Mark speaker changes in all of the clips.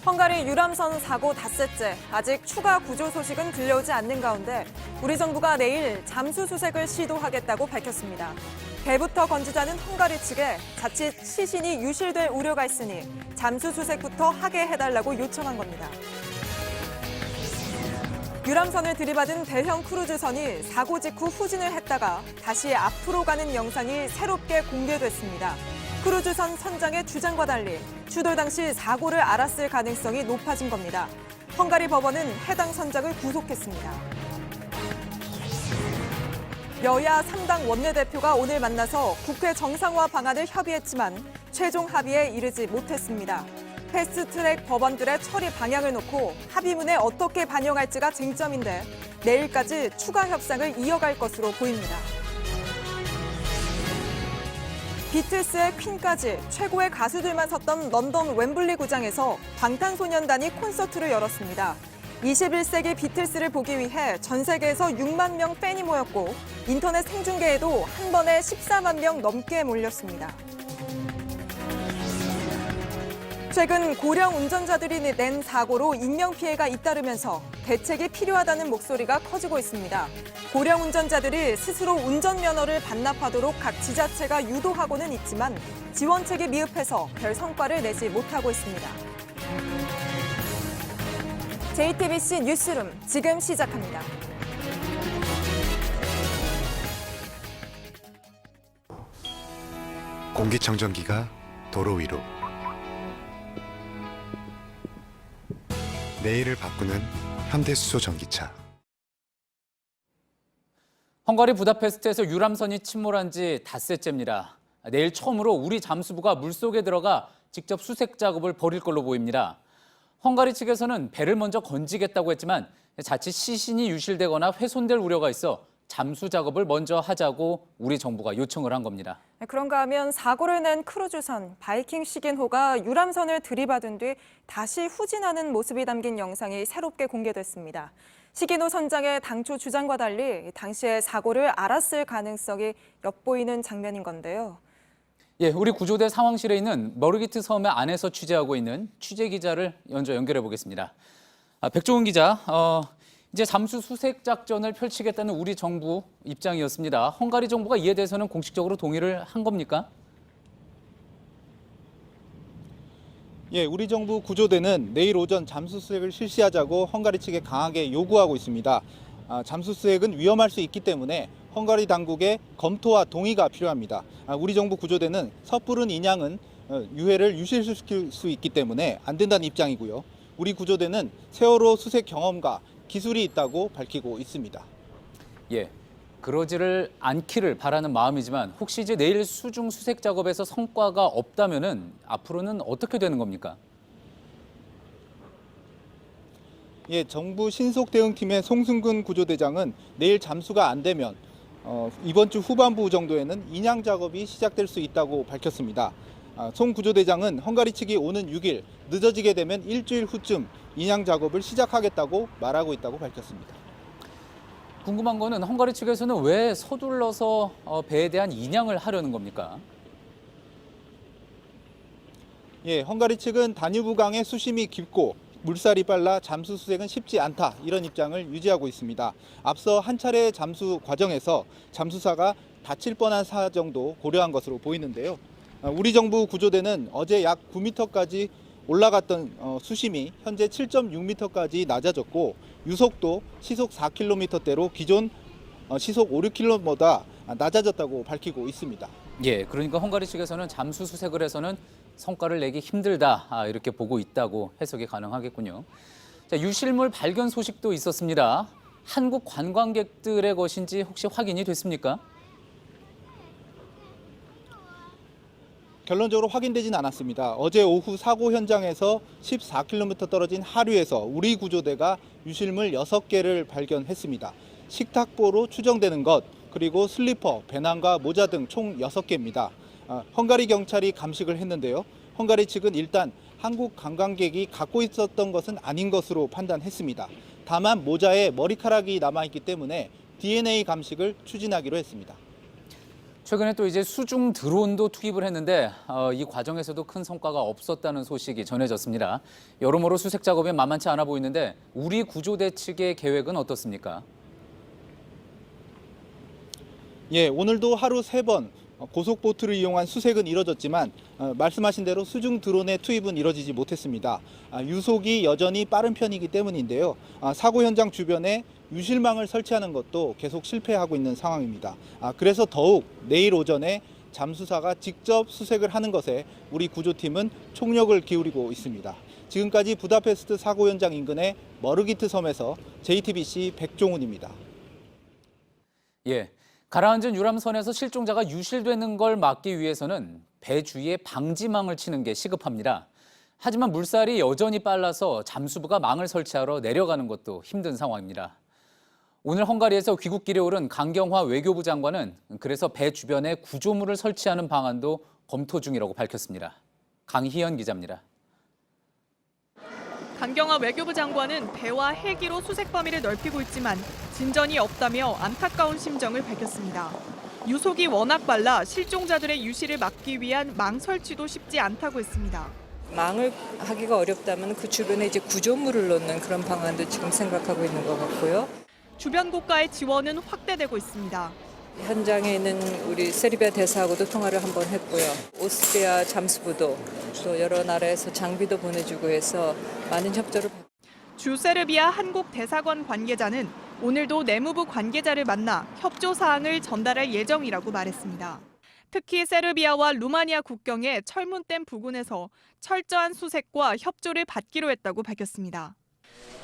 Speaker 1: 헝가리 유람선 사고 닷새째, 아직 추가 구조 소식은 들려오지 않는 가운데 우리 정부가 내일 잠수 수색을 시도하겠다고 밝혔습니다. 배부터 건지자는 헝가리 측에 자칫 시신이 유실될 우려가 있으니 잠수 수색부터 하게 해달라고 요청한 겁니다. 유람선을 들이받은 대형 크루즈선이 사고 직후 후진을 했다가 다시 앞으로 가는 영상이 새롭게 공개됐습니다. 크루즈선 선장의 주장과 달리 추돌 당시 사고를 알았을 가능성이 높아진 겁니다. 헝가리 법원은 해당 선장을 구속했습니다. 여야 3당 원내대표가 오늘 만나서 국회 정상화 방안을 협의했지만 최종 합의에 이르지 못했습니다. 패스트트랙 법안들의 처리 방향을 놓고 합의문에 어떻게 반영할지가 쟁점인데 내일까지 추가 협상을 이어갈 것으로 보입니다. 비틀스의 퀸까지 최고의 가수들만 섰던 런던 웸블리 구장에서 방탄소년단이 콘서트를 열었습니다. 21세기 비틀스를 보기 위해 전 세계에서 6만 명 팬이 모였고 인터넷 생중계에도 한 번에 14만 명 넘게 몰렸습니다. 최근 고령 운전자들이 낸 사고로 인명피해가 잇따르면서 대책이 필요하다는 목소리가 커지고 있습니다. 고령 운전자들이 스스로 운전면허를 반납하도록 각 지자체가 유도하고는 있지만 지원책이 미흡해서 별 성과를 내지 못하고 있습니다. JTBC 뉴스룸 지금 시작합니다.
Speaker 2: 공기청정기가 도로 위로 내일을 바꾸는 현대수소 전기차.
Speaker 3: 헝가리 부다페스트에서 유람선이 침몰한 지 닷새째입니다. 내일 처음으로 우리 잠수부가 물속에 들어가 직접 수색 작업을 벌일 걸로 보입니다. 헝가리 측에서는 배를 먼저 건지겠다고 했지만 자칫 시신이 유실되거나 훼손될 우려가 있어 잠수 작업을 먼저 하자고 우리 정부가 요청을 한 겁니다.
Speaker 1: 그런가 하면 사고를 낸 크루즈선 바이킹 시긴호가 유람선을 들이받은 뒤 다시 후진하는 모습이 담긴 영상이 새롭게 공개됐습니다. 시긴호 선장의 당초 주장과 달리 당시의 사고를 알았을 가능성이 엿보이는 장면인 건데요.
Speaker 3: 예, 우리 구조대 상황실에 있는 머르기트 섬의 안에서 취재하고 있는 취재 기자를 먼저 연결해 보겠습니다. 백종훈 기자, 이제 잠수 수색 작전을 펼치겠다는 우리 정부 입장이었습니다. 헝가리 정부가 이에 대해서는 공식적으로 동의를 한 겁니까?
Speaker 4: 예, 우리 정부 구조대는 내일 오전 잠수 수색을 실시하자고 헝가리 측에 강하게 요구하고 있습니다. 잠수 수색은 위험할 수 있기 때문에 헝가리 당국의 검토와 동의가 필요합니다. 우리 정부 구조대는 섣부른 인양은 유해를 유실시킬 수 있기 때문에 안 된다는 입장이고요. 우리 구조대는 세월호 수색 경험과 기술이 있다고 밝히고 있습니다.
Speaker 3: 예, 그러지를 않기를 바라는 마음이지만 혹시 이제 내일 수중 수색 작업에서 성과가 없다면은 앞으로는 어떻게 되는 겁니까?
Speaker 4: 예, 정부 신속대응팀의 송승근 구조대장은 내일 잠수가 안 되면 이번 주 후반부 정도에는 인양 작업이 시작될 수 있다고 밝혔습니다. 송 구조대장은 헝가리 측이 오는 6일 늦어지게 되면 일주일 후쯤 인양 작업을 시작하겠다고 말하고 있다고 밝혔습니다.
Speaker 3: 궁금한 거는 헝가리 측에서는 왜 서둘러서 배에 대한 인양을 하려는 겁니까?
Speaker 4: 예, 헝가리 측은 다뉴브강의 수심이 깊고 물살이 빨라 잠수 수색은 쉽지 않다, 이런 입장을 유지하고 있습니다. 앞서 한 차례 잠수 과정에서 잠수사가 다칠 뻔한 사정도 고려한 것으로 보이는데요. 우리 정부 구조대는 어제 약 9m까지 올라갔던 수심이 현재 7.6m까지 낮아졌고 유속도 시속 4km대로 기존 시속 5, 6km보다 낮아졌다고 밝히고 있습니다.
Speaker 3: 예, 그러니까 헝가리 측에서는 잠수 수색을 해서는 성과를 내기 힘들다, 이렇게 보고 있다고 해석이 가능하겠군요. 자, 유실물 발견 소식도 있었습니다. 한국 관광객들의 것인지 혹시 확인이 됐습니까?
Speaker 4: 결론적으로 확인되진 않았습니다. 어제 오후 사고 현장에서 14km 떨어진 하류에서 우리 구조대가 유실물 6개를 발견했습니다. 식탁보로 추정되는 것, 그리고 슬리퍼, 배낭과 모자 등 총 6개입니다. 헝가리 경찰이 감식을 했는데요. 헝가리 측은 일단 한국 관광객이 갖고 있었던 것은 아닌 것으로 판단했습니다. 다만 모자에 머리카락이 남아있기 때문에 DNA 감식을 추진하기로 했습니다.
Speaker 3: 최근에 또 이제 수중 드론도 투입을 했는데 이 과정에서도 큰 성과가 없었다는 소식이 전해졌습니다. 여러모로 수색 작업이 만만치 않아 보이는데 우리 구조대 측의 계획은 어떻습니까?
Speaker 4: 예, 오늘도 하루 3번 고속보트를 이용한 수색은 이뤄졌지만 말씀하신 대로 수중 드론의 투입은 이뤄지지 못했습니다. 유속이 여전히 빠른 편이기 때문인데요. 사고 현장 주변에 유실망을 설치하는 것도 계속 실패하고 있는 상황입니다. 그래서 더욱 내일 오전에 잠수사가 직접 수색을 하는 것에 우리 구조팀은 총력을 기울이고 있습니다. 지금까지 부다페스트 사고 현장 인근의 머르기트 섬에서 JTBC 백종훈입니다.
Speaker 3: 예, 가라앉은 유람선에서 실종자가 유실되는 걸 막기 위해서는 배 주위에 방지망을 치는 게 시급합니다. 하지만 물살이 여전히 빨라서 잠수부가 망을 설치하러 내려가는 것도 힘든 상황입니다. 오늘 헝가리에서 귀국길에 오른 강경화 외교부 장관은 그래서 배 주변에 구조물을 설치하는 방안도 검토 중이라고 밝혔습니다. 강희연 기자입니다.
Speaker 5: 강경화 외교부 장관은 배와 헬기로 수색 범위를 넓히고 있지만 진전이 없다며 안타까운 심정을 밝혔습니다. 유속이 워낙 빨라 실종자들의 유실을 막기 위한 망 설치도 쉽지 않다고 했습니다.
Speaker 6: 망을 하기가 어렵다면 그 주변에 이제 구조물을 놓는 그런 방안도 지금 생각하고 있는 것 같고요.
Speaker 5: 주변 국가의 지원은 확대되고 있습니다.
Speaker 6: 현장에 있는 우리 세르비아 대사하고도 통화를 한번 했고요. 오스트리아 잠수부도 또 여러 나라에서 장비도 보내주고 해서 많은 협조를 받고
Speaker 5: 주 세르비아 한국 대사관 관계자는 오늘도 내무부 관계자를 만나 협조 사항을 전달할 예정이라고 말했습니다. 특히 세르비아와 루마니아 국경의 철문댐 부근에서 철저한 수색과 협조를 받기로 했다고 밝혔습니다.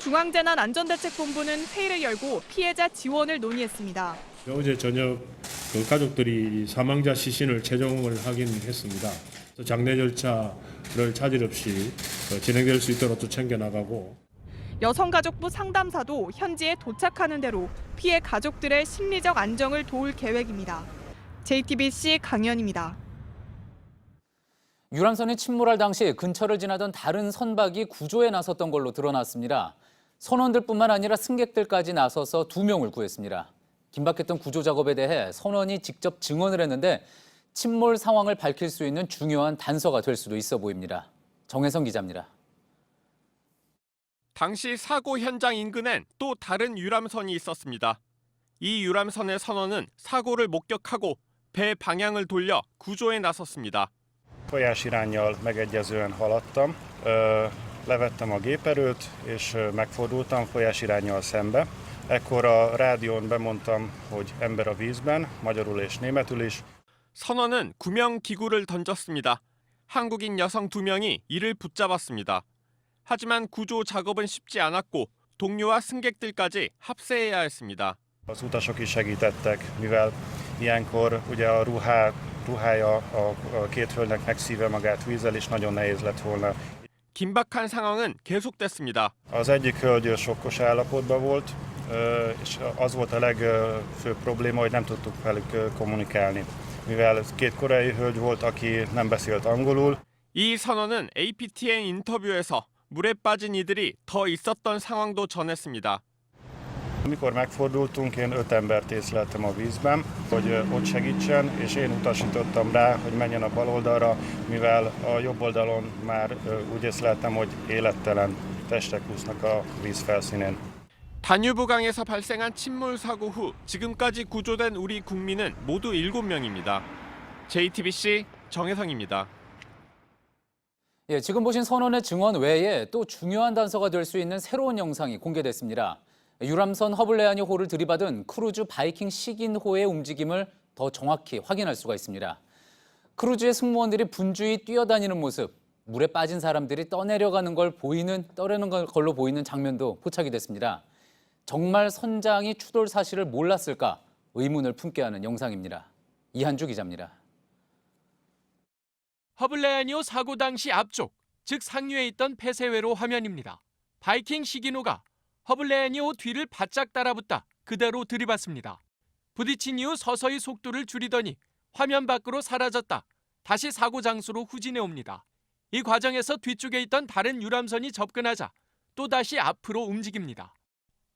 Speaker 5: 중앙재난안전대책본부는 회의를 열고 피해자 지원을 논의했습니다.
Speaker 7: 어제 저녁 그 가족들이 사망자 시신을 최종을 하긴 했습니다. 장례 절차를 차질 없이 진행될 수 있도록 또 챙겨나가고.
Speaker 5: 여성가족부 상담사도 현지에 도착하는 대로 피해 가족들의 심리적 안정을 도울 계획입니다. JTBC 강연입니다.
Speaker 3: 유람선이 침몰할 당시 근처를 지나던 다른 선박이 구조에 나섰던 걸로 드러났습니다. 선원들뿐만 아니라 승객들까지 나서서 2명을 구했습니다. 긴박했던 구조 작업에 대해 선원이 직접 증언을 했는데 침몰 상황을 밝힐 수 있는 중요한 단서가 될 수도 있어 보입니다. 정혜성 기자입니다.
Speaker 8: 당시 사고 현장 인근엔 또 다른 유람선이 있었습니다. 이 유람선의 선원은 사고를 목격하고 배 방향을 돌려 구조에 나섰습니다.
Speaker 9: Folyás iránnyal megegyezően haladtam, levettem a géperőt és megfordultam folyás iránnyal szembe. Ekkor a rádión bemondtam, hogy ember a vízben, magyarul és németül is.
Speaker 8: 선원은 구명 기구를 던졌습니다. 한국인 여성 2명이 이를 붙잡았습니다. 하지만 구조 작업은 쉽지 않았고 동료와 승객들까지 합세해야 했습니다.
Speaker 9: Az utasok is segítettek, mivel ilyenkor ugye a ruhája a két hölgynek megszívja magát vízzel, és nagyon nehéz lett volna.
Speaker 8: 긴박한 상황은 계속됐습니다.
Speaker 9: Az egyik hölgy sokkos állapotban volt, és az volt a legfőbb probléma, hogy nem tudtuk velük kommunikálni. Mivel két koreai hölgy volt, aki nem beszélt angolul.
Speaker 8: 이 선원은 APTN 인터뷰에서 물에 빠진 이들이 더 있었던 상황도 전했습니다.
Speaker 9: Amikor megfordultunk, én 5 embert észleltem a vízben, hogy ott segítsen, és én utasítottam rá, hogy menjen a bal oldalra, mivel a jobb oldalon már úgy észleltem, hogy élettelen testek úsznak a víz felszínén.
Speaker 8: 다뉴브강에서 발생한 침몰 사고 후 지금까지 구조된 우리 국민은 모두 7명입니다. JTBC 정혜성입니다.
Speaker 3: 예, 지금 보신 선원의 증언 외에 또 중요한 단서가 될 수 있는 새로운 영상이 공개됐습니다. 유람선 허블레아니호를 들이받은 크루즈 바이킹 시긴호의 움직임을 더 정확히 확인할 수가 있습니다. 크루즈의 승무원들이 분주히 뛰어다니는 모습, 물에 빠진 사람들이 떠내려가는 걸로 보이는 장면도 포착이 됐습니다. 정말 선장이 추돌 사실을 몰랐을까 의문을 품게 하는 영상입니다. 이한주 기자입니다.
Speaker 10: 허블레아니호 사고 당시 앞쪽, 즉 상류에 있던 폐쇄회로 화면입니다. 바이킹 시기노가 허블레아니호 뒤를 바짝 따라붙다 그대로 들이받습니다. 부딪힌 이후 서서히 속도를 줄이더니 화면 밖으로 사라졌다 다시 사고 장소로 후진해 옵니다. 이 과정에서 뒤쪽에 있던 다른 유람선이 접근하자 또다시 앞으로 움직입니다.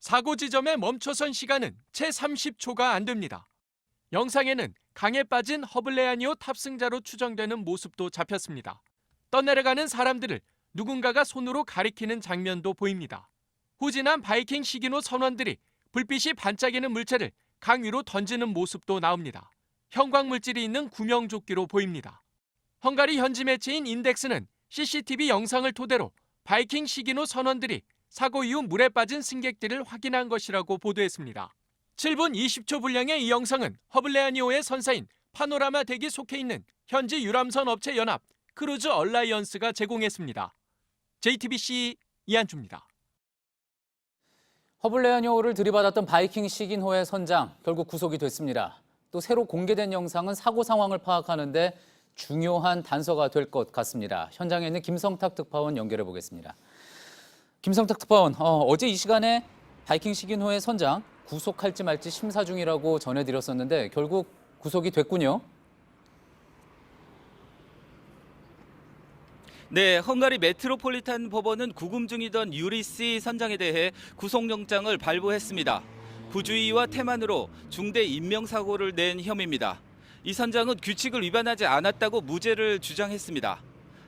Speaker 10: 사고 지점에 멈춰선 시간은 채 30초가 안 됩니다. 영상에는 강에 빠진 허블레아니호 탑승자로 추정되는 모습도 잡혔습니다. 떠내려가는 사람들을 누군가가 손으로 가리키는 장면도 보입니다. 후진한 바이킹 시기노 선원들이 불빛이 반짝이는 물체를 강 위로 던지는 모습도 나옵니다. 형광 물질이 있는 구명조끼로 보입니다. 헝가리 현지 매체인 인덱스는 CCTV 영상을 토대로 바이킹 시기노 선원들이 사고 이후 물에 빠진 승객들을 확인한 것이라고 보도했습니다. 7분 20초 분량의 이 영상은 허블레아니호의 선사인 파노라마 덱이 속해 있는 현지 유람선 업체 연합 크루즈 얼라이언스가 제공했습니다. JTBC 이한주입니다.
Speaker 3: 허블레아니호를 들이받았던 바이킹 시긴호의 선장 결국 구속이 됐습니다. 또 새로 공개된 영상은 사고 상황을 파악하는 데 중요한 단서가 될 것 같습니다. 현장에 있는 김성탁 특파원 연결해 보겠습니다. 김성탁 특파원, 어제 이 시간에 바이킹 시긴호의 선장 구속할지 말지 심사 중이라고 전해드렸었는데 결국 구속이 됐군요.
Speaker 11: 네, 헝가리 메트로폴리탄 법원은 구금 중이던 유리씨 선장에 대해 구속영장을 발부했습니다. 부주의와 태만으로 중대 인명사고를 낸 혐의입니다. 이 선장은 규칙을 위반하지 않았다고 무죄를 주장했습니다.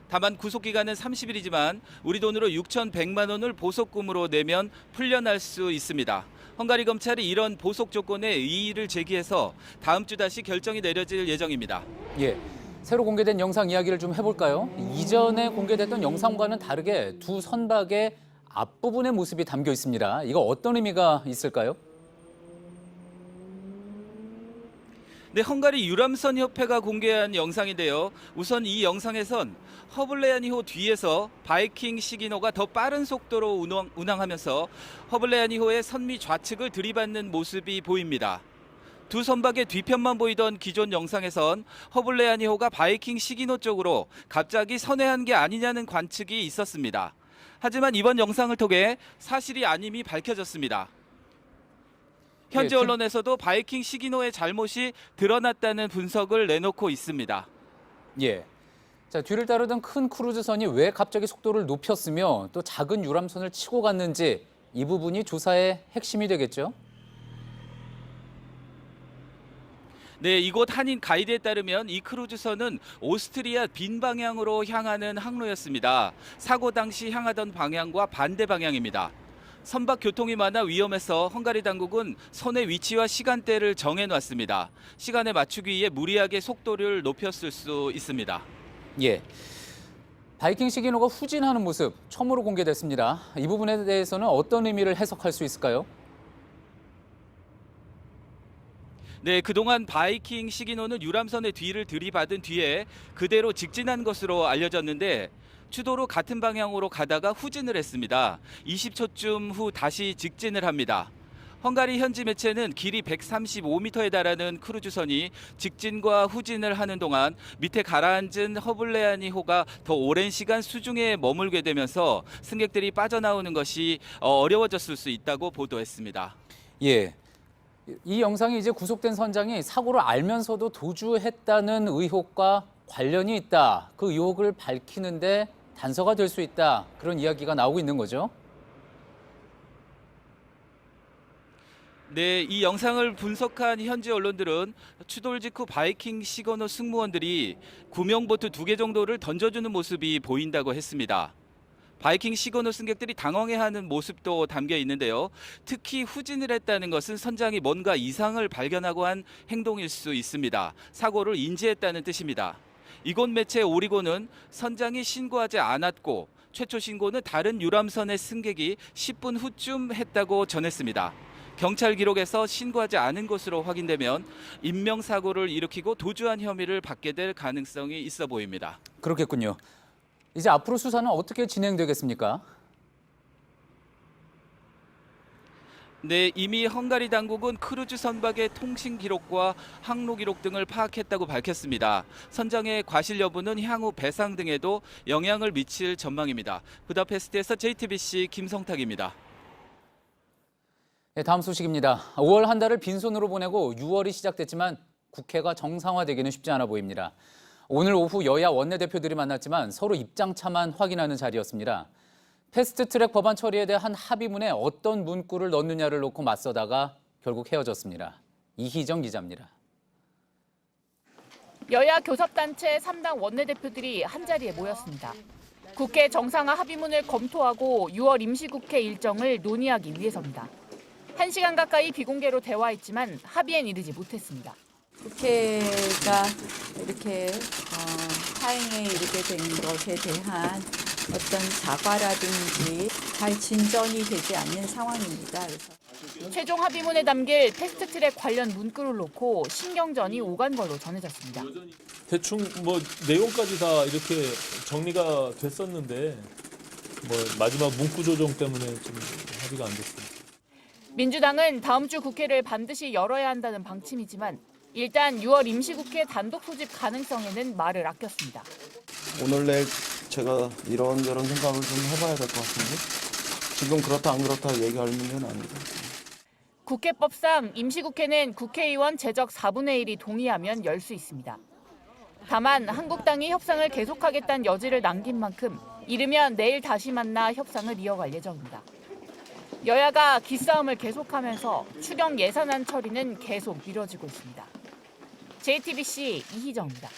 Speaker 11: 다만 구속기간은 30일이지만 우리 돈으로 6,100만 원을 보석금으로 내면 풀려날 수 있습니다. 헝가리 검찰이 이런 보석 조건에 이의를 제기해서 다음 주 다시 결정이 내려질 예정입니다.
Speaker 3: 예, 새로 공개된 영상 이야기를 좀 해볼까요? 이전에 공개됐던 영상과는 다르게 두 선박의 앞부분의 모습이 담겨 있습니다. 이거 어떤 의미가 있을까요?
Speaker 11: 네, 헝가리 유람선 협회가 공개한 영상인데요. 우선 이 영상에선 허블레아니호 뒤에서 바이킹 시기노가 더 빠른 속도로 운항하면서 허블레아니호의 선미 좌측을 들이받는 모습이 보입니다. 두 선박의 뒤편만 보이던 기존 영상에선 허블레아니호가 바이킹 시기노 쪽으로 갑자기 선회한 게 아니냐는 관측이 있었습니다. 하지만 이번 영상을 통해 사실이 아님이 밝혀졌습니다. 현지 언론에서도 바이킹 시기노의 잘못이 드러났다는 분석을 내놓고 있습니다.
Speaker 3: 예. 자, 뒤를 따르던 큰 크루즈선이 왜 갑자기 속도를 높였으며 또 작은 유람선을 치고 갔는지 이 부분이 조사의 핵심이 되겠죠?
Speaker 11: 네, 이곳 한인 가이드에 따르면 이 크루즈선은 오스트리아 빈 방향으로 향하는 항로였습니다. 사고 당시 향하던 방향과 반대 방향입니다. 선박 교통이 많아 위험해서 헝가리 당국은 선의 위치와 시간대를 정해놨습니다. 시간에 맞추기 위해 무리하게 속도를 높였을 수 있습니다.
Speaker 3: 예. 바이킹 시기노가 후진하는 모습 처음으로 공개됐습니다. 이 부분에 대해서는 어떤 의미를 해석할 수 있을까요?
Speaker 11: 네, 그동안 바이킹 시기노는 유람선의 뒤를 들이받은 뒤에 그대로 직진한 것으로 알려졌는데 추도로 같은 방향으로 가다가 후진을 했습니다. 20초쯤 후 다시 직진을 합니다. 헝가리 현지 매체는 길이 135m에 달하는 크루즈선이 직진과 후진을 하는 동안 밑에 가라앉은 허블레아니호가 더 오랜 시간 수중에 머물게 되면서 승객들이 빠져나오는 것이 어려워졌을 수 있다고 보도했습니다.
Speaker 3: 예. 이 영상이 이제 구속된 선장이 사고를 알면서도 도주했다는 의혹과 관련이 있다. 그 의혹을 밝히는데 단서가 될 수 있다. 그런 이야기가 나오고 있는 거죠.
Speaker 11: 네, 이 영상을 분석한 현지 언론들은 추돌 직후 바이킹 시기노 승무원들이 구명보트 2개 정도를 던져주는 모습이 보인다고 했습니다. 바이킹 시기노 승객들이 당황해하는 모습도 담겨 있는데요. 특히 후진을 했다는 것은 선장이 뭔가 이상을 발견하고 한 행동일 수 있습니다. 사고를 인지했다는 뜻입니다. 이곳 매체 오리고는 선장이 신고하지 않았고 최초 신고는 다른 유람선의 승객이 10분 후쯤 했다고 전했습니다. 경찰 기록에서 신고하지 않은 것으로 확인되면 인명사고를 일으키고 도주한 혐의를 받게 될 가능성이 있어 보입니다.
Speaker 3: 그렇겠군요. 이제 앞으로 수사는 어떻게 진행되겠습니까?
Speaker 11: 네, 이미 헝가리 당국은 크루즈 선박의 통신 기록과 항로 기록 등을 파악했다고 밝혔습니다. 선장의 과실 여부는 향후 배상 등에도 영향을 미칠 전망입니다. 부다페스트에서 JTBC 김성탁입니다.
Speaker 3: 네, 다음 소식입니다. 5월 한 달을 빈손으로 보내고 6월이 시작됐지만 국회가 정상화되기는 쉽지 않아 보입니다. 오늘 오후 여야 원내대표들이 만났지만 서로 입장차만 확인하는 자리였습니다. 패스트트랙 법안 처리에 대한 합의문에 어떤 문구를 넣느냐를 놓고 맞서다가 결국 헤어졌습니다. 이희정 기자입니다.
Speaker 5: 여야 교섭단체 3당 원내대표들이 한자리에 모였습니다. 국회 정상화 합의문을 검토하고 6월 임시국회 일정을 논의하기 위해서입니다. 1시간 가까이 비공개로 대화했지만 합의엔 이르지 못했습니다.
Speaker 6: 국회가 이렇게 파행에 이르게 된 것에 대한 어떤 사과라든지 잘 진전이 되지 않는 상황입니다. 그래서
Speaker 5: 최종 합의문에 담길 패스트트랙 관련 문구를 놓고 신경전이 오간 걸로 전해졌습니다.
Speaker 12: 대충 뭐 내용까지 다 이렇게 정리가 됐었는데 뭐 마지막 문구 조정 때문에 좀 합의가 안 됐습니다.
Speaker 5: 민주당은 다음 주 국회를 반드시 열어야 한다는 방침이지만 일단 6월 임시국회 단독 소집 가능성에는 말을 아꼈습니다.
Speaker 13: 오늘 내일 제가 이런저런 생각을 좀 해봐야 될 것 같은데 지금 그렇다 안 그렇다 얘기할 문제는 아니다.
Speaker 5: 국회법상 임시국회는 국회의원 제적 4분의 1이 동의하면 열 수 있습니다. 다만 한국당이 협상을 계속하겠다는 여지를 남긴 만큼 이르면 내일 다시 만나 협상을 이어갈 예정입니다. 여야가 기싸움을 계속하면서 추경 예산안 처리는 계속 미뤄지고 있습니다. JTBC 이희정입니다.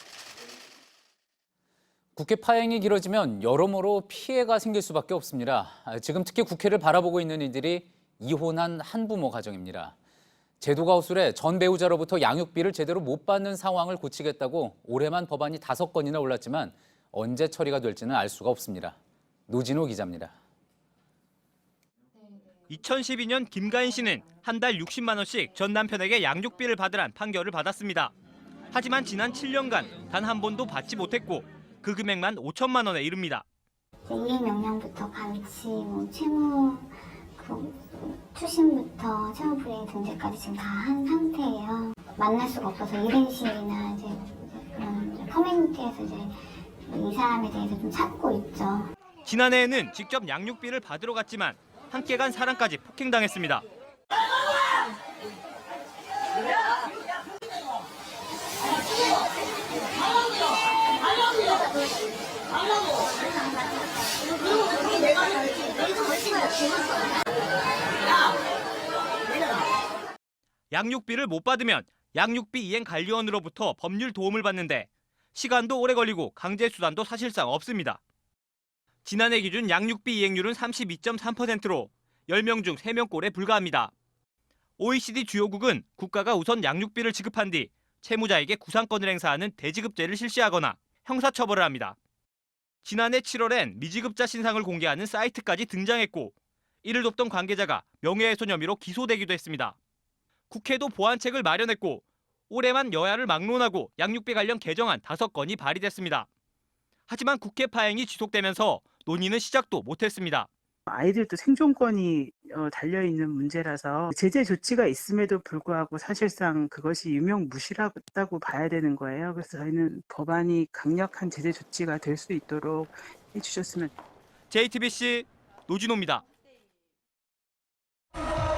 Speaker 3: 국회 파행이 길어지면 여러모로 피해가 생길 수밖에 없습니다. 지금 특히 국회를 바라보고 있는 이들이 이혼한 한부모 가정입니다. 제도가 허술해 전 배우자로부터 양육비를 제대로 못 받는 상황을 고치겠다고 올해만 법안이 5건이나 올랐지만 언제 처리가 될지는 알 수가 없습니다. 노진호 기자입니다.
Speaker 14: 2012년 김가인 씨는 한 달 60만 원씩 전 남편에게 양육비를 받으란 판결을 받았습니다. 하지만 지난 7년간 단 한 번도 받지 못했고 그 금액만 5천만 원에 이릅니다.
Speaker 15: 이행 명령부터 감치, 채무 추심부터 채무 불이행 등재까지 지금 다 한 상태예요. 만날 수가 없어서 1인실이나 이제 그런 커뮤니티에서 이제 이 사람에 대해서 좀 찾고 있죠.
Speaker 14: 지난해에는 직접 양육비를 받으러 갔지만 함께 간 사람까지 폭행당했습니다. 양육비를 못 받으면 양육비 이행관리원으로부터 법률 도움을 받는데 시간도 오래 걸리고 강제수단도 사실상 없습니다. 지난해 기준 양육비 이행률은 32.3%로 10명 중 3명꼴에 불과합니다. OECD 주요국은 국가가 우선 양육비를 지급한 뒤 채무자에게 구상권을 행사하는 대지급제를 실시하거나 형사처벌을 합니다. 지난해 7월엔 미지급자 신상을 공개하는 사이트까지 등장했고 이를 돕던 관계자가 명예훼손 혐의로 기소되기도 했습니다. 국회도 보완책을 마련했고 올해만 여야를 막론하고 양육비 관련 개정안 5건이 발의됐습니다. 하지만 국회 파행이 지속되면서 논의는 시작도 못했습니다.
Speaker 16: 아이들도 생존권이 달려있는 문제라서 제재 조치가 있음에도 불구하고 사실상 그것이 유명무실하다고 봐야 되는 거예요. 그래서 저희는 법안이 강력한 제재 조치가 될 수 있도록 해주셨으면.
Speaker 14: JTBC 노진호입니다.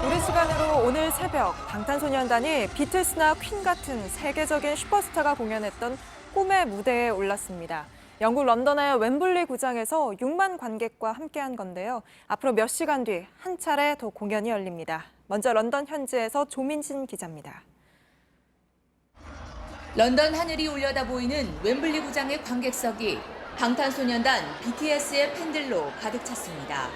Speaker 1: 우리 시간으로 오늘 새벽 방탄소년단이 비틀스나 퀸 같은 세계적인 슈퍼스타가 공연했던 꿈의 무대에 올랐습니다. 영국 런던의 웸블리 구장에서 6만 관객과 함께한 건데요. 앞으로 몇 시간 뒤 한 차례 더 공연이 열립니다. 먼저 런던 현지에서 조민진 기자입니다.
Speaker 17: 런던 하늘이 올려다 보이는 웸블리 구장의 관객석이 방탄소년단 BTS의 팬들로 가득 찼습니다.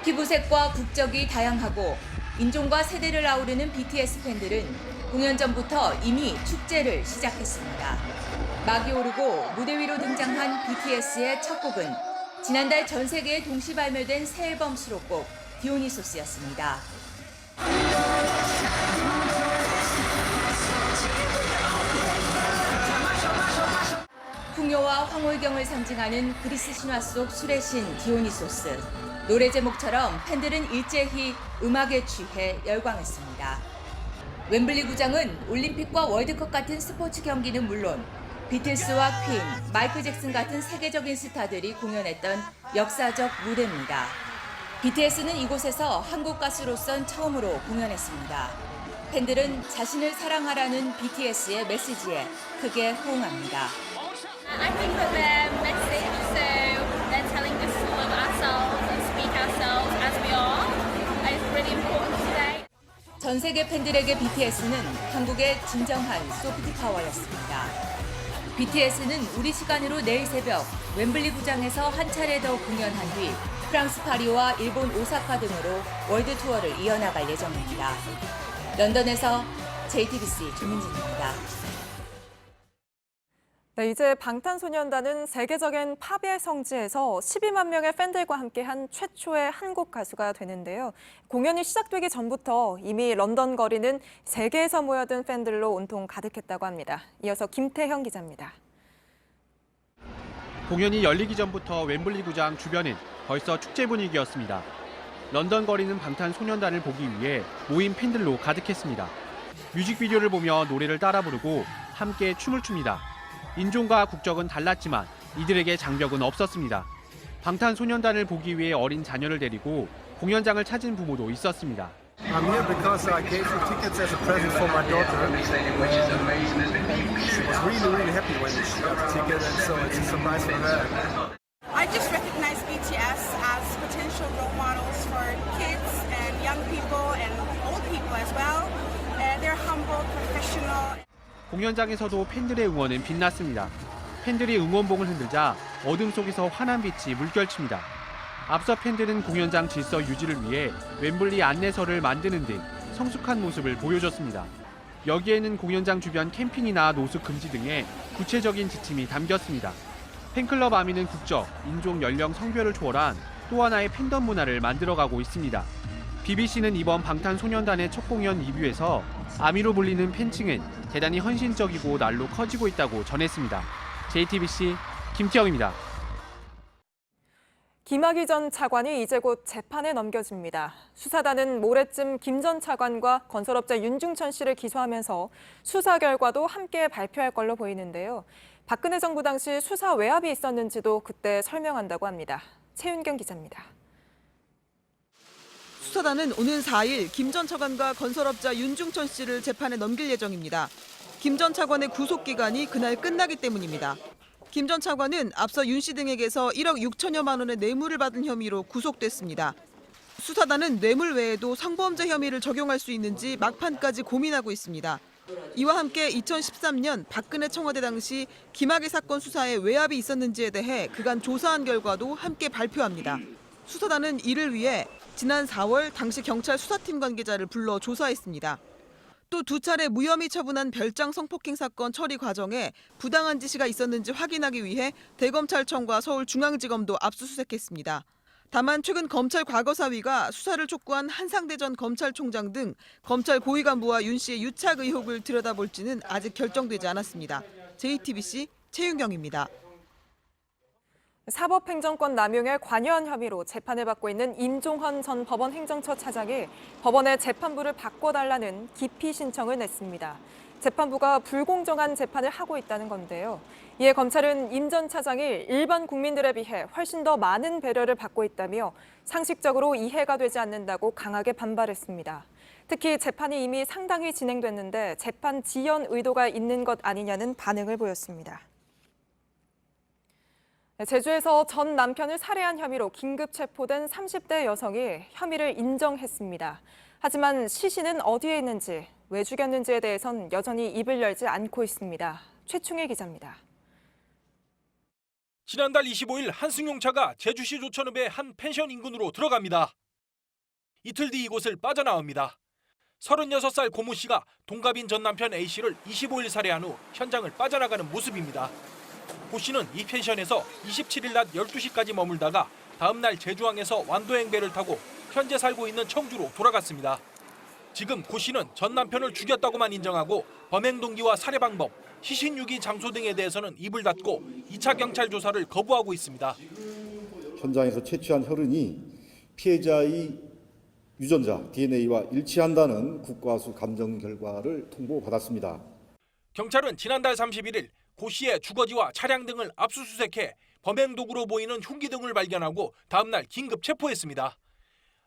Speaker 17: 피부색과 국적이 다양하고 인종과 세대를 아우르는 BTS 팬들은 공연 전부터 이미 축제를 시작했습니다. 막이 오르고 무대 위로 등장한 BTS의 첫 곡은 지난달 전 세계에 동시 발매된 새 앨범 수록곡 디오니소스였습니다. 풍요와 황홀경을 상징하는 그리스 신화 속 술의 신 디오니소스. 노래 제목처럼 팬들은 일제히 음악에 취해 열광했습니다. 웸블리 구장은 올림픽과 월드컵 같은 스포츠 경기는 물론 비틀스와 퀸, 마이클 잭슨 같은 세계적인 스타들이 공연했던 역사적 무대입니다. BTS는 이곳에서 한국 가수로선 처음으로 공연했습니다. 팬들은 자신을 사랑하라는 BTS의 메시지에 크게 호응합니다.
Speaker 18: I think that their message, so they're telling us to love ourselves and speak ourselves as we are, is really important today.
Speaker 17: 전 세계 팬들에게 BTS는 한국의 진정한 소프트 파워였습니다. BTS는 우리 시간으로 내일 새벽 웸블리 구장에서 한 차례 더 공연한 뒤 프랑스 파리와 일본 오사카 등으로 월드 투어를 이어나갈 예정입니다. 런던에서 JTBC 조민진입니다.
Speaker 1: 네, 이제 방탄소년단은 세계적인 팝의 성지에서 12만 명의 팬들과 함께한 최초의 한국 가수가 되는데요. 공연이 시작되기 전부터 이미 런던 거리는 세계에서 모여든 팬들로 온통 가득했다고 합니다. 이어서 김태형 기자입니다.
Speaker 8: 공연이 열리기 전부터 웸블리 구장 주변은 벌써 축제 분위기였습니다. 런던 거리는 방탄소년단을 보기 위해 모인 팬들로 가득했습니다. 뮤직비디오를 보며 노래를 따라 부르고 함께 춤을 춥니다. 인종과 국적은 달랐지만 이들에게 장벽은 없었습니다. 방탄소년단을 보기 위해 어린 자녀를 데리고 공연장을 찾은 부모도 있었습니다.
Speaker 19: I'm here because I gave you tickets as a present for my daughter. She was really happy when she got the ticket, and so it's a surprise for her.
Speaker 20: I just recognize BTS as potential role models for kids and young people and old people as well. They're humble, professional.
Speaker 8: 공연장에서도 팬들의 응원은 빛났습니다. 팬들이 응원봉을 흔들자 어둠 속에서 환한 빛이 물결칩니다. 앞서 팬들은 공연장 질서 유지를 위해 웸블리 안내서를 만드는 등 성숙한 모습을 보여줬습니다. 여기에는 공연장 주변 캠핑이나 노숙 금지 등의 구체적인 지침이 담겼습니다. 팬클럽 아미는 국적, 인종, 연령, 성별을 초월한 또 하나의 팬덤 문화를 만들어가고 있습니다. BBC는 이번 방탄소년단의 첫 공연 리뷰에서 아미로 불리는 팬층은 대단히 헌신적이고 날로 커지고 있다고 전했습니다. JTBC 김태형입니다.
Speaker 1: 김학의 전 차관이 이제 곧 재판에 넘겨집니다. 수사단은 모레쯤 김 전 차관과 건설업자 윤중천 씨를 기소하면서 수사 결과도 함께 발표할 걸로 보이는데요. 박근혜 정부 당시 수사 외압이 있었는지도 그때 설명한다고 합니다. 최윤경 기자입니다.
Speaker 21: 수사단은 오는 4일 김 전 차관과 건설업자 윤중천 씨를 재판에 넘길 예정입니다. 김 전 차관의 구속기간이 그날 끝나기 때문입니다. 김 전 차관은 앞서 윤 씨 등에게서 1억 6천여만 원의 뇌물을 받은 혐의로 구속됐습니다. 수사단은 뇌물 외에도 성범죄 혐의를 적용할 수 있는지 막판까지 고민하고 있습니다. 이와 함께 2013년 박근혜 청와대 당시 김학의 사건 수사에 외압이 있었는지에 대해 그간 조사한 결과도 함께 발표합니다. 수사단은 이를 위해 지난 4월 당시 경찰 수사팀 관계자를 불러 조사했습니다. 또 두 차례 무혐의 처분한 별장 성폭행 사건 처리 과정에 부당한 지시가 있었는지 확인하기 위해 대검찰청과 서울중앙지검도 압수수색했습니다. 다만 최근 검찰 과거사위가 수사를 촉구한 한상대 전 검찰총장 등 검찰 고위 간부와 윤 씨의 유착 의혹을 들여다볼지는 아직 결정되지 않았습니다. JTBC 최윤경입니다.
Speaker 1: 사법행정권 남용에 관여한 혐의로 재판을 받고 있는 임종헌 전 법원 행정처 차장이 법원에 재판부를 바꿔달라는 기피 신청을 냈습니다. 재판부가 불공정한 재판을 하고 있다는 건데요. 이에 검찰은 임 전 차장이 일반 국민들에 비해 훨씬 더 많은 배려를 받고 있다며 상식적으로 이해가 되지 않는다고 강하게 반발했습니다. 특히 재판이 이미 상당히 진행됐는데 재판 지연 의도가 있는 것 아니냐는 반응을 보였습니다. 제주에서 전 남편을 살해한 혐의로 긴급 체포된 30대 여성이 혐의를 인정했습니다. 하지만 시신은 어디에 있는지, 왜 죽였는지에 대해선 여전히 입을 열지 않고 있습니다. 최충일 기자입니다.
Speaker 22: 지난달 25일 한승용차가 제주시 조천읍의 한 펜션 인근으로 들어갑니다. 이틀 뒤 이곳을 빠져나옵니다. 36살 고모 씨가 동갑인 전 남편 A 씨를 25일 살해한 후 현장을 빠져나가는 모습입니다. 고 씨는 이 펜션에서 27일 낮 12시까지 머물다가 다음 날 제주항에서 완도행 배를 타고 현재 살고 있는 청주로 돌아갔습니다. 지금 고 씨는 전 남편을 죽였다고만 인정하고 범행 동기와 살해 방법, 시신 유기 장소 등에 대해서는 입을 닫고 2차 경찰 조사를 거부하고 있습니다.
Speaker 23: 현장에서 채취한 혈흔이 피해자의 유전자 DNA와 일치한다는 국과수 감정 결과를 통보받았습니다.
Speaker 22: 경찰은 지난달 31일 고 씨의 주거지와 차량 등을 압수수색해 범행 도구로 보이는 흉기 등을 발견하고 다음 날 긴급 체포했습니다.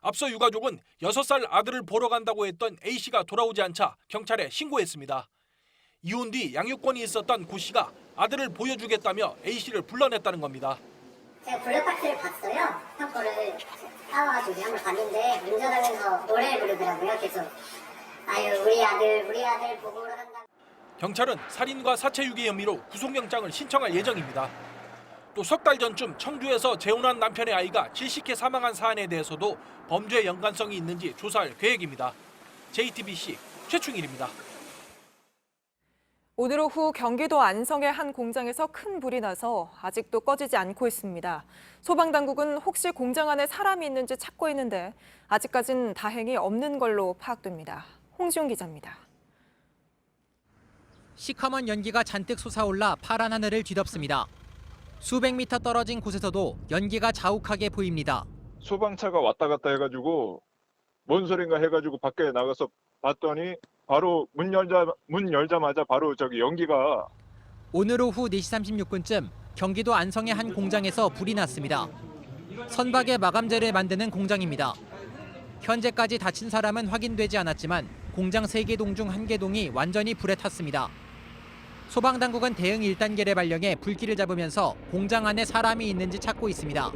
Speaker 22: 앞서 유가족은 6살 아들을 보러 간다고 했던 A 씨가 돌아오지 않자 경찰에 신고했습니다. 이혼 뒤 양육권이 있었던 고 씨가 아들을 보여주겠다며 A 씨를 불러냈다는 겁니다.
Speaker 15: 제가 블랙박스를 봤어요. 형 거를 따와가지고 한번 봤는데 운전하면서 노래를 부르더라고요. 계속 아유 우리 아들 보고 오러 간다.
Speaker 22: 경찰은 살인과 사체 유기 혐의로 구속영장을 신청할 예정입니다. 또 석 달 전쯤 청주에서 재혼한 남편의 아이가 질식해 사망한 사안에 대해서도 범죄 연관성이 있는지 조사할 계획입니다. JTBC 최충일입니다.
Speaker 1: 오늘 오후 경기도 안성의 한 공장에서 큰 불이 나서 아직도 꺼지지 않고 있습니다. 소방당국은 혹시 공장 안에 사람이 있는지 찾고 있는데 아직까진 다행히 없는 걸로 파악됩니다. 홍지용 기자입니다.
Speaker 2: 시커먼 연기가 잔뜩 솟아올라 파란 하늘을 뒤덮습니다. 수백 미터 떨어진 곳에서도 연기가 자욱하게 보입니다.
Speaker 4: 소방차가 왔다 갔다 해가지고 뭔 소린가 해가지고 밖에 나가서 봤더니 바로 문 열자마자 바로 저기 연기가.
Speaker 2: 오늘 오후 4시 36분쯤 경기도 안성의 한 공장에서 불이 났습니다. 선박의 마감재를 만드는 공장입니다. 현재까지 다친 사람은 확인되지 않았지만 공장 3개동 중 1개동이 완전히 불에 탔습니다. 소방당국은 대응 1단계를 발령해 불길을 잡으면서 공장 안에 사람이 있는지 찾고 있습니다.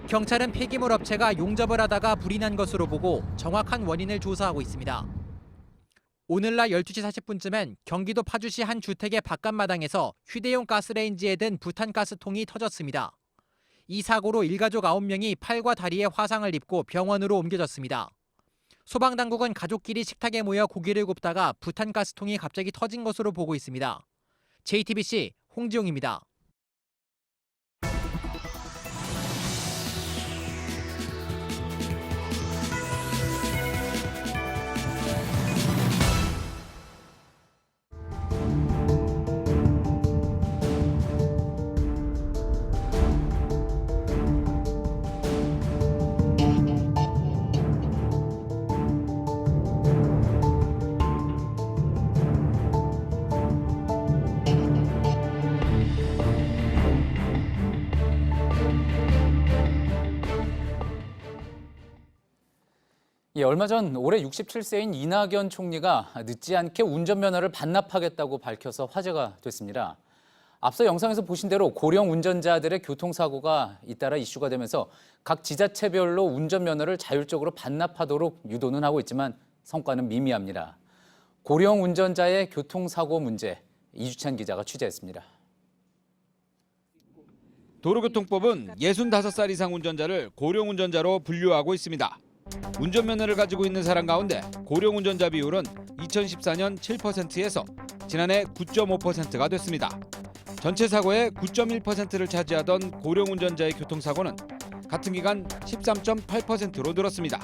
Speaker 2: 경찰은 폐기물 업체가 용접을 하다가 불이 난 것으로 보고 정확한 원인을 조사하고 있습니다. 오늘날 12시 40분쯤엔 경기도 파주시 한 주택의 바깥마당에서 휴대용 가스레인지에 든 부탄가스통이 터졌습니다. 이 사고로 일가족 9명이 팔과 다리에 화상을 입고 병원으로 옮겨졌습니다. 소방당국은 가족끼리 식탁에 모여 고기를 굽다가 부탄가스통이 갑자기 터진 것으로 보고 있습니다. JTBC 홍지용입니다.
Speaker 3: 얼마 전 올해 67세인 이낙연 총리가 늦지 않게 운전면허를 반납하겠다고 밝혀서 화제가 됐습니다. 앞서 영상에서 보신 대로 고령 운전자들의 교통사고가 잇따라 이슈가 되면서 각 지자체별로 운전면허를 자율적으로 반납하도록 유도는 하고 있지만 성과는 미미합니다. 고령 운전자의 교통사고 문제, 이주찬 기자가 취재했습니다.
Speaker 7: 도로교통법은 65살 이상 운전자를 고령 운전자로 분류하고 있습니다. 운전면허를 가지고 있는 사람 가운데 고령 운전자 비율은 2014년 7%에서 지난해 9.5%가 됐습니다. 전체 사고의 9.1%를 차지하던 고령 운전자의 교통사고는 같은 기간 13.8%로 늘었습니다.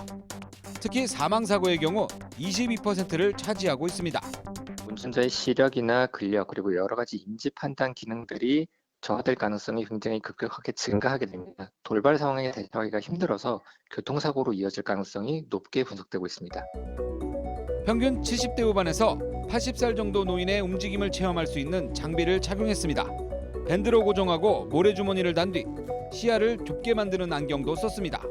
Speaker 7: 특히 사망사고의 경우 22%를 차지하고 있습니다.
Speaker 24: 운전자의 시력이나 근력 그리고 여러 가지 인지 판단 기능들이 저하될 가능성이 굉장히 급격하게 증가하게 됩니다. 돌발 상황에 대처하기가 힘들어서 교통사고로 이어질 가능성이 높게 분석되고 있습니다.
Speaker 7: 평균 70대 후반에서 80살 정도 노인의 움직임을 체험할 수 있는 장비를 착용했습니다. 밴드로 고정하고 모래주머니를 단 뒤 시야를 좁게 만드는 안경도 썼습니다.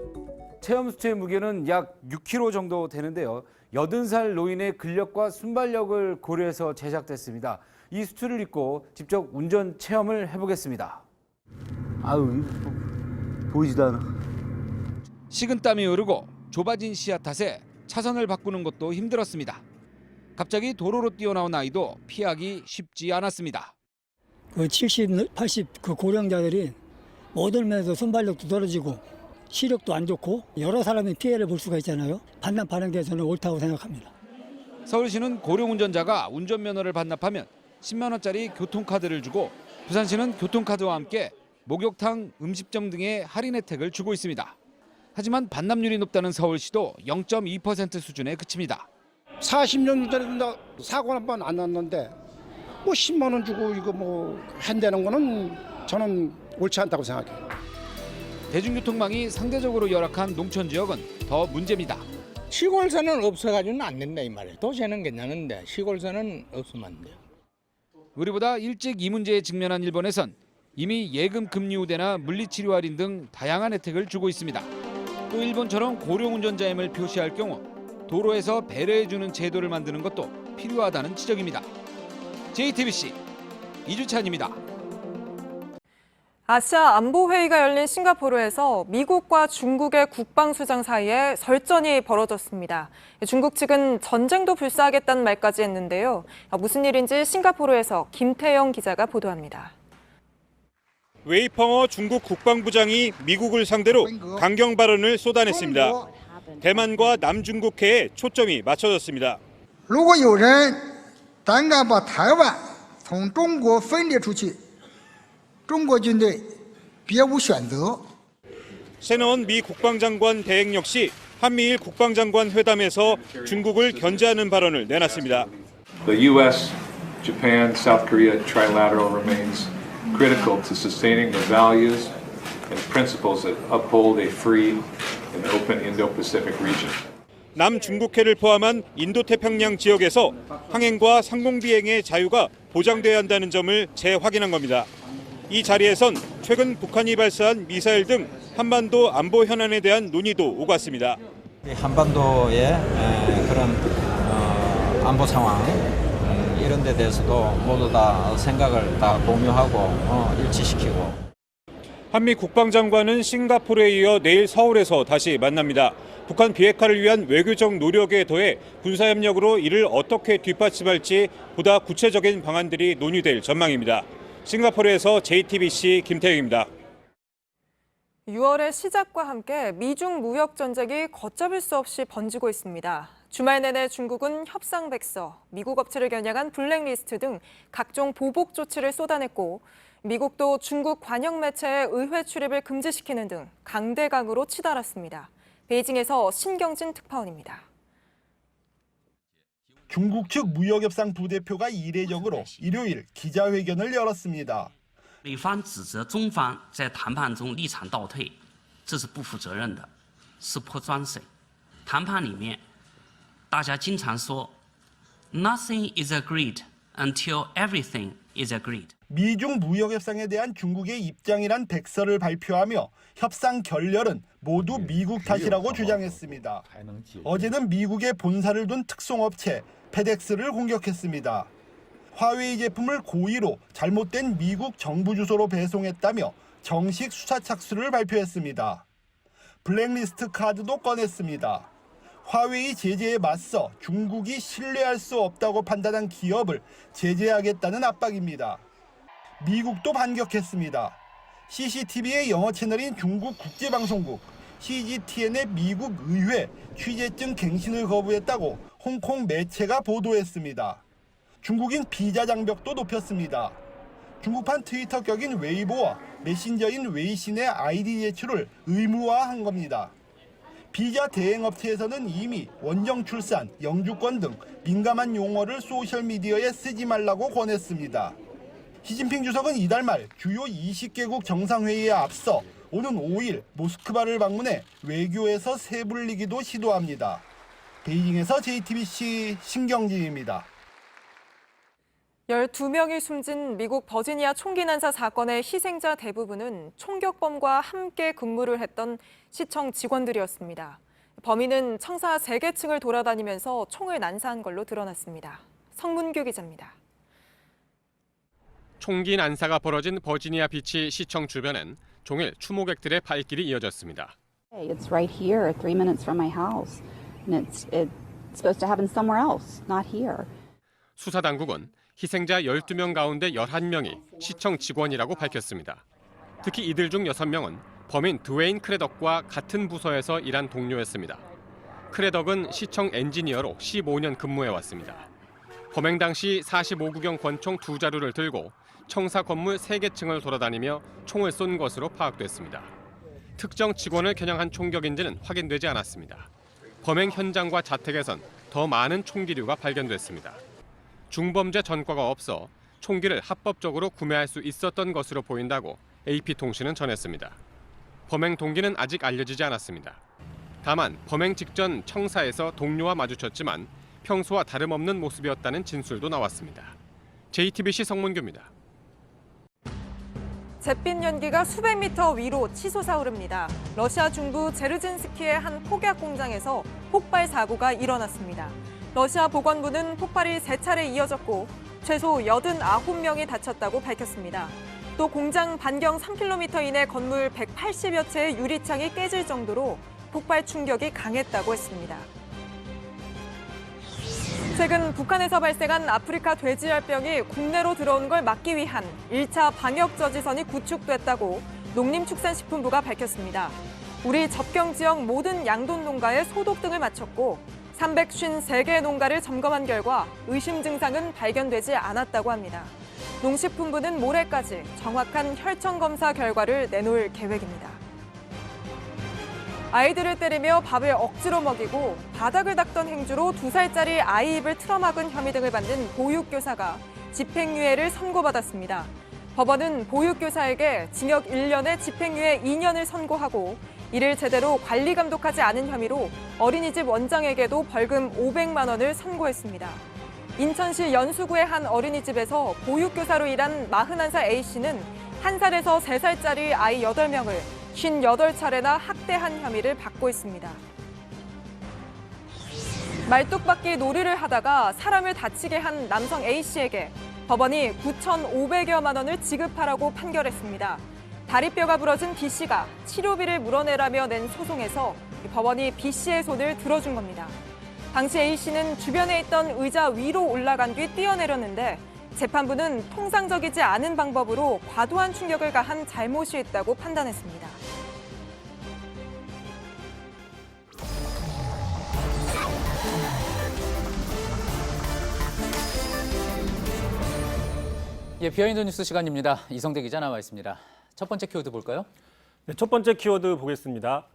Speaker 25: 체험 수트의 무게는 약 6kg 정도 되는데요. 80살 노인의 근력과 순발력을 고려해서 제작됐습니다. 이 수트를 입고 직접 운전 체험을 해보겠습니다. 아유, 보이지도 않아.
Speaker 7: 식은땀이 흐르고 좁아진 시야 탓에 차선을 바꾸는 것도 힘들었습니다. 갑자기 도로로 뛰어나온 아이도 피하기 쉽지 않았습니다.
Speaker 26: 그 70, 80 그 고령자들이 모든 면에서 순발력도 떨어지고 시력도 안 좋고 여러 사람이 피해를 볼 수가 있잖아요. 반납하는 게 저는 옳다고 생각합니다.
Speaker 7: 서울시는 고령 운전자가 운전면허를 반납하면 10만 원짜리 교통카드를 주고 부산시는 교통카드와 함께 목욕탕, 음식점 등의 할인 혜택을 주고 있습니다. 하지만 반납률이 높다는 서울시도 0.2% 수준에 그칩니다.
Speaker 27: 40년 전에 사고 한 번 안 났는데 뭐 10만 원 주고 이거 뭐 한다는 거는 저는 옳지 않다고 생각해요.
Speaker 7: 대중교통망이 상대적으로 열악한 농촌 지역은 더 문제입니다.
Speaker 28: 시골서는 없어가지고는 안 된다 이 말이에요. 도시는 괜찮은데 시골서는 없으면 안 돼요.
Speaker 7: 우리보다 일찍 이 문제에 직면한 일본에선 이미 예금 금리 우대나 물리치료 할인 등 다양한 혜택을 주고 있습니다. 또 일본처럼 고령 운전자임을 표시할 경우 도로에서 배려해주는 제도를 만드는 것도 필요하다는 지적입니다. JTBC 이주찬입니다.
Speaker 1: 아시아 안보회의가 열린 싱가포르에서 미국과 중국의 국방수장 사이에 설전이 벌어졌습니다. 중국 측은 전쟁도 불사하겠다는 말까지 했는데요. 무슨 일인지 싱가포르에서 김태영 기자가 보도합니다.
Speaker 5: 웨이펑어 중국 국방부장이 미국을 상대로 강경 발언을 쏟아냈습니다. 대만과 남중국해에 초점이 맞춰졌습니다.
Speaker 6: 如果有人胆敢把台湾从中国分裂出去，中国军队别无选择。
Speaker 5: 셰넌 미 국방장관 대행 역시 한미일 국방장관 회담에서 중국을 견제하는 발언을 내놨습니다.
Speaker 9: The U.S., Japan, South Korea trilateral remains critical to sustaining the values and principles that uphold a free and open Indo-Pacific region.
Speaker 5: 남중국해를 포함한 인도태평양 지역에서 항행과 상공비행의 자유가 보장돼야 한다는 점을 재확인한 겁니다. 이 자리에선 최근 북한이 발사한 미사일 등 한반도 안보 현안에 대한 논의도 오갔습니다.
Speaker 10: 한반도의 그런 안보 상황 이런 데 대해서도 모두 다 생각을 다 공유하고 일치시키고.
Speaker 5: 한미 국방장관은 싱가포르에 이어 내일 서울에서 다시 만납니다. 북한 비핵화를 위한 외교적 노력에 더해 군사협력으로 이를 어떻게 뒷받침할지 보다 구체적인 방안들이 논의될 전망입니다. 싱가포르에서 JTBC 김태영입니다.
Speaker 1: 6월의 시작과 함께 미중 무역 전쟁이 걷잡을 수 없이 번지고 있습니다. 주말 내내 중국은 협상백서, 미국 업체를 겨냥한 블랙리스트 등 각종 보복 조치를 쏟아냈고 미국도 중국 관영 매체의 의회 출입을 금지시키는 등 강대강으로 치달았습니다. 베이징에서 신경진 특파원입니다.
Speaker 11: 중국 측 무역협상 부대표가 이례적으로 일요일 기자회견을 열었습니다.
Speaker 12: 美方指责中方在谈判中立场倒退，这是不负责任的，是泼脏水。谈判里面，大家经常说 "Nothing is agreed until everything is agreed."
Speaker 11: 미중 무역협상에 대한 중국의 입장이란 백서를 발표하며 협상 결렬은 모두 미국 탓이라고 주장했습니다. 어제는 미국에 본사를 둔 특송업체 페덱스를 공격했습니다. 화웨이 제품을 고의로 잘못된 미국 정부 주소로 배송했다며 정식 수사 착수를 발표했습니다. 블랙리스트 카드도 꺼냈습니다. 화웨이 제재에 맞서 중국이 신뢰할 수 없다고 판단한 기업을 제재하겠다는 압박입니다. 미국도 반격했습니다. CCTV의 영어 채널인 중국 국제방송국 CGTN의 미국 의회 취재증 갱신을 거부했다고 홍콩 매체가 보도했습니다. 중국인 비자 장벽도 높였습니다. 중국판 트위터 격인 웨이보와 메신저인 웨이신의 아이디 제출을 의무화한 겁니다. 비자 대행업체에서는 이미 원정 출산, 영주권 등 민감한 용어를 소셜미디어에 쓰지 말라고 권했습니다. 시진핑 주석은 이달 말 주요 20개국 정상회의에 앞서 오는 5일 모스크바를 방문해 외교에서 세불리기도 시도합니다. 베이징에서 JTBC 신경진입니다.
Speaker 1: 12명이 숨진 미국 버지니아 총기 난사 사건의 희생자 대부분은 총격범과 함께 근무를 했던 시청 직원들이었습니다. 범인은 청사 3개층을 돌아다니면서 총을 난사한 걸로 드러났습니다. 성문규 기자입니다.
Speaker 8: 총기 난사가 벌어진 버지니아 비치 시청 주변엔 종일 추모객들의 발길이 이어졌습니다.
Speaker 13: It's right here, 3 minutes from my house, and it's supposed to happen somewhere else, not here.
Speaker 8: 수사 당국은 희생자 12명 가운데 11명이 시청 직원이라고 밝혔습니다. 특히 이들 중 6명은 범인 드웨인 크레덕과 같은 부서에서 일한 동료였습니다. 크레덕은 시청 엔지니어로 15년 근무해왔습니다. 범행 당시 45구경 권총 2자루를 들고 청사 건물 3개층을 돌아다니며 총을 쏜 것으로 파악됐습니다. 특정 직원을 겨냥한 총격인지는 확인되지 않았습니다. 범행 현장과 자택에선 더 많은 총기류가 발견됐습니다. 중범죄 전과가 없어 총기를 합법적으로 구매할 수 있었던 것으로 보인다고 AP통신은 전했습니다. 범행 동기는 아직 알려지지 않았습니다. 다만 범행 직전 청사에서 동료와 마주쳤지만 평소와 다름없는 모습이었다는 진술도 나왔습니다. JTBC 성문규입니다.
Speaker 1: 잿빛 연기가 수백 미터 위로 치솟아 오릅니다. 러시아 중부 제르진스키의 한 폭약 공장에서 폭발 사고가 일어났습니다. 러시아 보건부는 폭발이 3차례 이어졌고 최소 89명이 다쳤다고 밝혔습니다. 또 공장 반경 3km 이내 건물 180여 채의 유리창이 깨질 정도로 폭발 충격이 강했다고 했습니다. 최근 북한에서 발생한 아프리카 돼지열병이 국내로 들어온 걸 막기 위한 1차 방역 저지선이 구축됐다고 농림축산식품부가 밝혔습니다. 우리 접경 지역 모든 양돈 농가에 소독 등을 마쳤고 353개 농가를 점검한 결과 의심 증상은 발견되지 않았다고 합니다. 농식품부는 모레까지 정확한 혈청 검사 결과를 내놓을 계획입니다. 아이들을 때리며 밥을 억지로 먹이고 바닥을 닦던 행주로 2살짜리 아이 입을 틀어막은 혐의 등을 받는 보육교사가 집행유예를 선고받았습니다. 법원은 보육교사에게 징역 1년에 집행유예 2년을 선고하고 이를 제대로 관리 감독하지 않은 혐의로 어린이집 원장에게도 벌금 500만 원을 선고했습니다. 인천시 연수구의 한 어린이집에서 보육교사로 일한 41살 A씨는 1살에서 3살짜리 아이 8명을 58차례나 학대한 혐의를 받고 있습니다. 말뚝박기 놀이를 하다가 사람을 다치게 한 남성 A씨에게 법원이 9,500여만 원을 지급하라고 판결했습니다. 다리뼈가 부러진 B씨가 치료비를 물어내라며 낸 소송에서 법원이 B씨의 손을 들어준 겁니다. 당시 A씨는 주변에 있던 의자 위로 올라간 뒤 뛰어내렸는데 재판부는 통상적이지 않은 방법으로 과도한 충격을 가한 잘못이 있다고 판단했습니다.
Speaker 3: 예, 비하인드 뉴스 시간입니다. 이성대 기자 나와 있습니다. 첫 번째 키워드 볼까요?
Speaker 14: 네, 첫 번째 키워드 보겠습니다.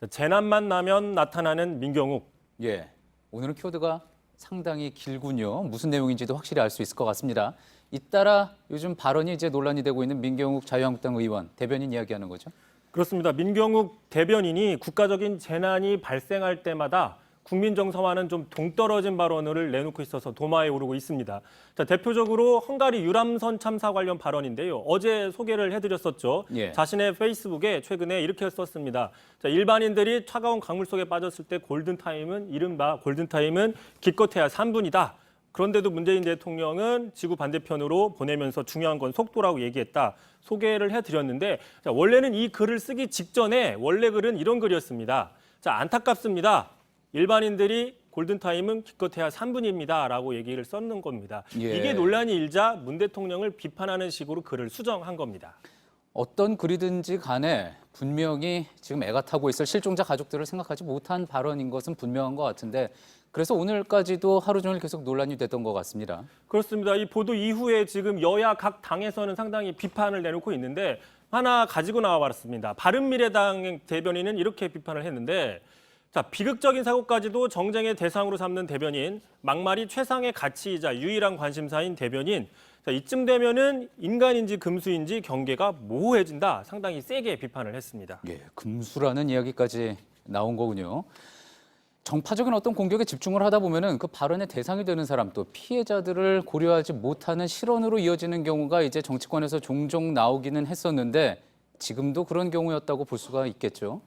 Speaker 14: 재난만 나면 나타나는 민경욱.
Speaker 3: 예, 오늘은 키워드가 상당히 길군요. 무슨 내용인지도 확실히 알 수 있을 것 같습니다. 잇따라 요즘 발언이 이제 논란이 되고 있는 민경욱 자유한국당 의원 대변인 이야기하는 거죠?
Speaker 14: 그렇습니다. 민경욱 대변인이 국가적인 재난이 발생할 때마다 국민 정서와는 좀 동떨어진 발언을 내놓고 있어서 도마에 오르고 있습니다. 자, 대표적으로 헝가리 유람선 참사 관련 발언인데요. 어제 소개를 해드렸었죠.
Speaker 3: 예.
Speaker 14: 자신의 페이스북에 최근에 이렇게 썼습니다. 자, 일반인들이 차가운 강물 속에 빠졌을 때 골든타임은 이른바 골든타임은 기껏해야 3분이다. 그런데도 문재인 대통령은 지구 반대편으로 보내면서 중요한 건 속도라고 얘기했다. 소개를 해드렸는데 자, 원래는 이 글을 쓰기 직전에 원래 글은 이런 글이었습니다. 자, 안타깝습니다. 일반인들이 골든타임은 기껏해야 3분입니다. 라고 얘기를 썼는 겁니다.
Speaker 3: 예.
Speaker 14: 이게 논란이 일자 문 대통령을 비판하는 식으로 글을 수정한 겁니다.
Speaker 3: 어떤 글이든지 간에 분명히 지금 애가 타고 있을 실종자 가족들을 생각하지 못한 발언인 것은 분명한 것 같은데 그래서 오늘까지도 하루 종일 계속 논란이 됐던 것 같습니다.
Speaker 14: 그렇습니다. 이 보도 이후에 지금 여야 각 당에서는 상당히 비판을 내놓고 있는데 하나 가지고 나와봤습니다. 바른미래당 대변인은 이렇게 비판을 했는데 자, 비극적인 사고까지도 정쟁의 대상으로 삼는 대변인, 막말이 최상의 가치이자 유일한 관심사인 대변인. 자, 이쯤 되면은 인간인지 금수인지 경계가 모호해진다. 상당히 세게 비판을 했습니다.
Speaker 3: 예, 금수라는 이야기까지 나온 거군요. 정파적인 어떤 공격에 집중을 하다 보면은 그 발언의 대상이 되는 사람 또 피해자들을 고려하지 못하는 실언으로 이어지는 경우가 이제 정치권에서 종종 나오기는 했었는데 지금도 그런 경우였다고 볼 수가 있겠죠.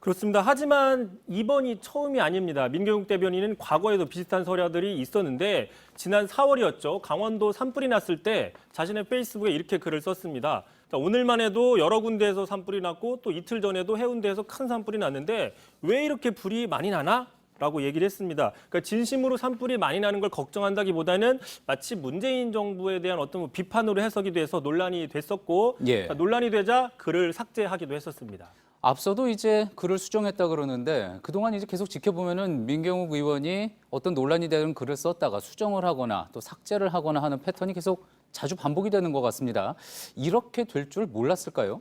Speaker 14: 그렇습니다. 하지만 이번이 처음이 아닙니다. 민경욱 대변인은 과거에도 비슷한 설화들이 있었는데 지난 4월이었죠. 강원도 산불이 났을 때 자신의 페이스북에 이렇게 글을 썼습니다. 자, 오늘만 해도 여러 군데에서 산불이 났고 또 이틀 전에도 해운대에서 큰 산불이 났는데 왜 이렇게 불이 많이 나나? 라고 얘기를 했습니다. 그러니까 진심으로 산불이 많이 나는 걸 걱정한다기보다는 마치 문재인 정부에 대한 어떤 비판으로 해석이 돼서 논란이 됐었고
Speaker 3: 예.
Speaker 14: 자, 논란이 되자 글을 삭제하기도 했었습니다.
Speaker 3: 앞서도 이제 글을 수정했다 그러는데 그동안 이제 계속 지켜보면은 민경욱 의원이 어떤 논란이 되는 글을 썼다가 수정을 하거나 또 삭제를 하거나 하는 패턴이 계속 자주 반복이 되는 것 같습니다. 이렇게 될 줄 몰랐을까요?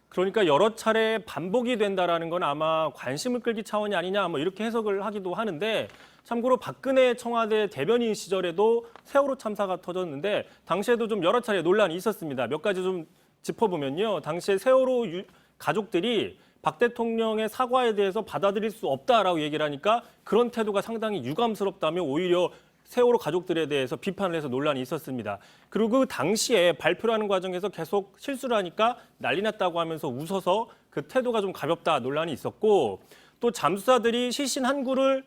Speaker 14: 그러니까 여러 차례 반복이 된다라는 건 아마 관심을 끌기 차원이 아니냐 뭐 이렇게 해석을 하기도 하는데 참고로 박근혜 청와대 대변인 시절에도 세월호 참사가 터졌는데 당시에도 좀 여러 차례 논란이 있었습니다. 몇 가지 좀 짚어보면요. 당시에 세월호 가족들이 박 대통령의 사과에 대해서 받아들일 수 없다라고 얘기를 하니까 그런 태도가 상당히 유감스럽다며 오히려 세월호 가족들에 대해서 비판을 해서 논란이 있었습니다. 그리고 그 당시에 발표를 하는 과정에서 계속 실수를 하니까 난리 났다고 하면서 웃어서 그 태도가 좀 가볍다 논란이 있었고 또 잠수사들이 시신 한 구를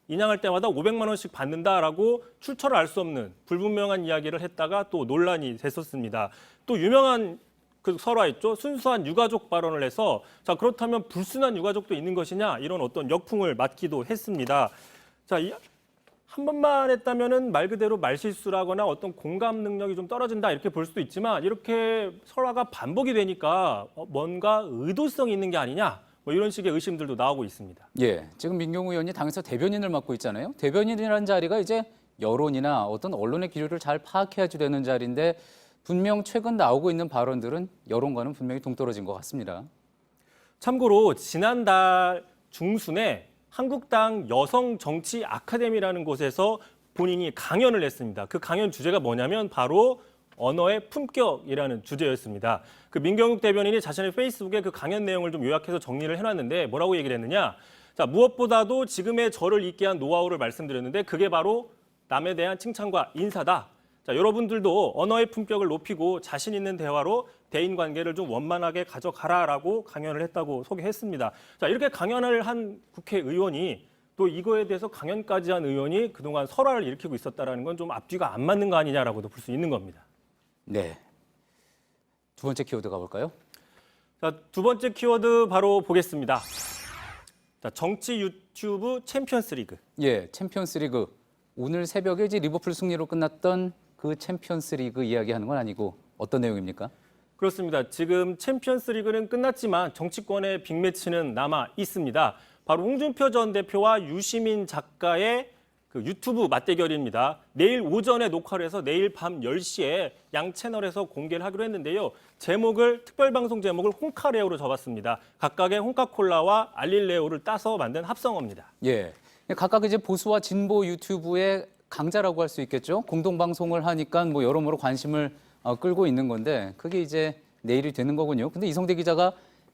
Speaker 14: 인양할 때마다 500만 원씩 받는다라고 출처를 알 수 없는 불분명한 이야기를 했다가 또 논란이 됐었습니다. 또 유명한 그 설화 있죠. 순수한 유가족 발언을 해서 자 그렇다면 불순한 유가족도 있는 것이냐 이런 어떤 역풍을 맞기도 했습니다. 자, 한 번만 했다면은 말 그대로 말실수라거나 어떤 공감 능력이 좀 떨어진다 이렇게 볼 수도 있지만 이렇게 설화가 반복이 되니까 뭔가 의도성이 있는 게 아니냐 뭐 이런 식의 의심들도 나오고 있습니다.
Speaker 3: 예, 지금 민경우 의원이 당에서 대변인을 맡고 있잖아요. 대변인이라는 자리가 이제 여론이나 어떤 언론의 기류를 잘 파악해야지 되는 자리인데 분명 최근 나오고 있는 발언들은 여론과는 분명히 동떨어진 것 같습니다.
Speaker 14: 참고로 지난달 중순에 한국당 여성정치 아카데미라는 곳에서 본인이 강연을 했습니다. 그 강연 주제가 뭐냐면 바로 언어의 품격이라는 주제였습니다. 그 민경욱 대변인이 자신의 페이스북에 그 강연 내용을 좀 요약해서 정리를 해놨는데 뭐라고 얘기를 했느냐. 자, 무엇보다도 지금의 저를 있게 한 노하우를 말씀드렸는데 그게 바로 남에 대한 칭찬과 인사다. 자, 여러분들도 언어의 품격을 높이고 자신 있는 대화로 대인관계를 좀 원만하게 가져가라라고 강연을 했다고 소개했습니다. 자, 이렇게 강연을 한 국회의원이 또 이거에 대해서 강연까지 한 의원이 그동안 설화를 일으키고 있었다는 건 좀 앞뒤가 안 맞는 거 아니냐라고도 볼 수 있는 겁니다.
Speaker 3: 네. 두 번째 키워드 가볼까요?
Speaker 14: 자, 두 번째 키워드 바로 보겠습니다. 자, 정치 유튜브 챔피언스리그.
Speaker 3: 예, 챔피언스리그. 오늘 새벽에 이제 리버풀 승리로 끝났던 그 챔피언스리그 이야기하는 건 아니고 어떤 내용입니까?
Speaker 14: 그렇습니다. 지금 챔피언스리그는 끝났지만 정치권의 빅매치는 남아 있습니다. 바로 홍준표 전 대표와 유시민 작가의 그 유튜브 맞대결입니다. 내일 오전에 녹화를 해서 내일 밤 10시에 양 채널에서 공개를 하기로 했는데요. 특별방송 제목을 홍카레오로 잡았습니다. 각각의 홍카콜라와 알릴레오를 따서 만든 합성어입니다.
Speaker 3: 예, 각각 이제 보수와 진보 유튜브의 강자라고 할 수 있겠죠. 공동방송을 하니까 뭐 여러모로 관심을 끌고 있는 건데 그게 이제 내일이 되는 거군요. 근데 이성대 기자가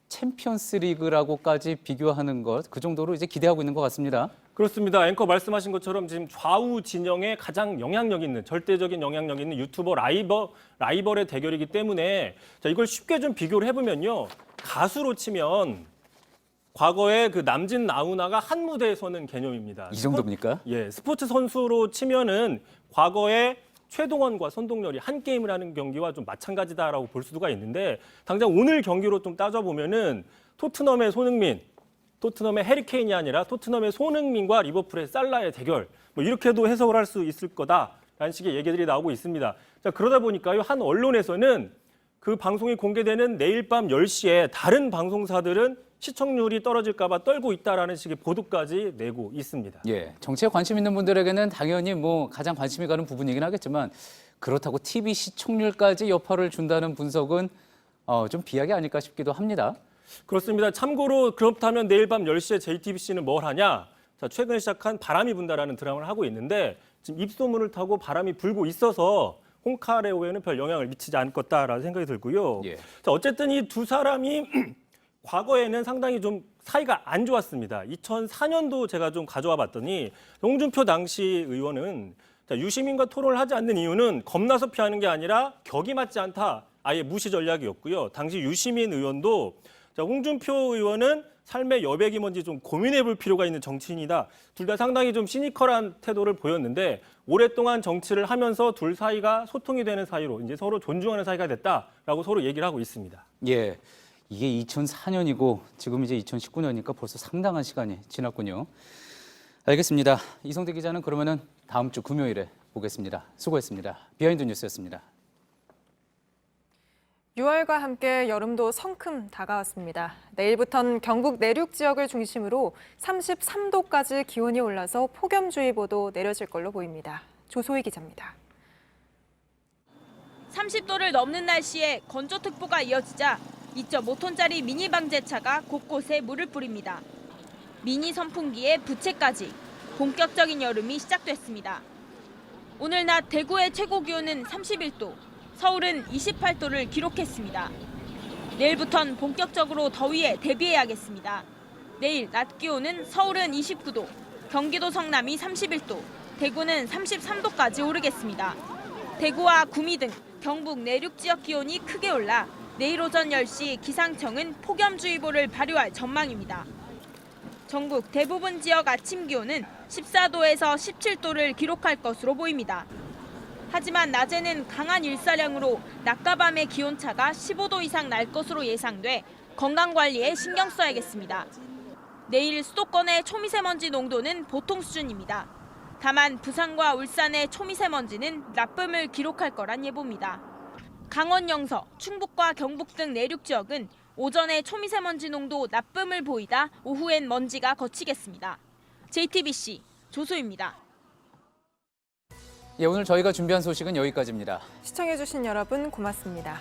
Speaker 3: 챔피언스 리그라고까지 비교하는 것, 그 정도로 이제 기대하고 있는 것 같습니다.
Speaker 14: 그렇습니다. 앵커 말씀하신 것처럼 지금 좌우 진영에 가장 영향력 있는, 절대적인 영향력 있는 유튜버 라이벌의 대결이기 때문에 자, 이걸 쉽게 좀 비교를 해보면요. 가수로 치면 과거에 그 남진 나훈아가 한 무대에 서는 개념입니다.
Speaker 3: 이 정도입니까?
Speaker 14: 예, 스포츠 선수로 치면은 과거에 최동원과 손동열이 한 게임을 하는 경기와 좀 마찬가지다라고 볼 수가 있는데 당장 오늘 경기로 좀 따져보면은 토트넘의 손흥민, 토트넘의 해리케인이 아니라 토트넘의 손흥민과 리버풀의 살라의 대결 뭐 이렇게도 해석을 할 수 있을 거다라는 식의 얘기들이 나오고 있습니다. 자, 그러다 보니까요. 한 언론에서는 그 방송이 공개되는 내일 밤 10시에 다른 방송사들은 시청률이 떨어질까 봐 떨고 있다라는 식의 보도까지 내고 있습니다.
Speaker 3: 예, 정치에 관심 있는 분들에게는 당연히 뭐 가장 관심이 가는 부분이긴 하겠지만 그렇다고 TV 시청률까지 여파를 준다는 분석은 좀 비약이 아닐까 싶기도 합니다.
Speaker 14: 그렇습니다. 참고로 그렇다면 내일 밤 10시에 JTBC는 뭘 하냐? 자, 최근 시작한 바람이 분다라는 드라마를 하고 있는데 지금 입소문을 타고 바람이 불고 있어서 홍카레오에는 별 영향을 미치지 않을 거다라는 생각이 들고요.
Speaker 3: 예.
Speaker 14: 자, 어쨌든 이 두 사람이 과거에는 상당히 좀 사이가 안 좋았습니다. 2004년도 제가 좀 가져와 봤더니 홍준표 당시 의원은 자, 유시민과 토론을 하지 않는 이유는 겁나서 피하는 게 아니라 격이 맞지 않다. 아예 무시 전략이었고요. 당시 유시민 의원도 자, 홍준표 의원은 삶의 여백이 뭔지 좀 고민해 볼 필요가 있는 정치인이다. 둘 다 상당히 좀 시니컬한 태도를 보였는데 오랫동안 정치를 하면서 둘 사이가 소통이 되는 사이로 이제 서로 존중하는 사이가 됐다라고 서로 얘기를 하고 있습니다.
Speaker 3: 예, 이게 2004년이고 지금 이제 2019년이니까 벌써 상당한 시간이 지났군요. 알겠습니다. 이성대 기자는 그러면은 다음 주 금요일에 보겠습니다. 수고했습니다. 비하인드 뉴스였습니다.
Speaker 1: 6월과 함께 여름도 성큼 다가왔습니다. 내일부터는 경북 내륙 지역을 중심으로 33도까지 기온이 올라서 폭염주의보도 내려질 걸로 보입니다. 조소희 기자입니다.
Speaker 15: 30도를 넘는 날씨에 건조특보가 이어지자 2.5톤짜리 미니 방제차가 곳곳에 물을 뿌립니다. 미니 선풍기에 부채까지 본격적인 여름이 시작됐습니다. 오늘 낮 대구의 최고 기온은 31도, 서울은 28도를 기록했습니다. 내일부턴 본격적으로 더위에 대비해야겠습니다. 내일 낮 기온은 서울은 29도, 경기도 성남이 31도, 대구는 33도까지 오르겠습니다. 대구와 구미 등 경북 내륙 지역 기온이 크게 올라 내일 오전 10시 기상청은 폭염주의보를 발효할 전망입니다. 전국 대부분 지역 아침 기온은 14도에서 17도를 기록할 것으로 보입니다. 하지만 낮에는 강한 일사량으로 낮과 밤의 기온차가 15도 이상 날 것으로 예상돼 건강관리에 신경 써야겠습니다. 내일 수도권의 초미세먼지 농도는 보통 수준입니다. 다만 부산과 울산의 초미세먼지는 나쁨을 기록할 거란 예보입니다. 강원 영서, 충북과 경북 등 내륙 지역은 오전에 초미세먼지 농도 나쁨을 보이다 오후엔 먼지가 걷히겠습니다. JTBC 조소입니다.
Speaker 3: 예, 오늘 저희가 준비한 소식은 여기까지입니다.
Speaker 1: 시청해주신 여러분 고맙습니다.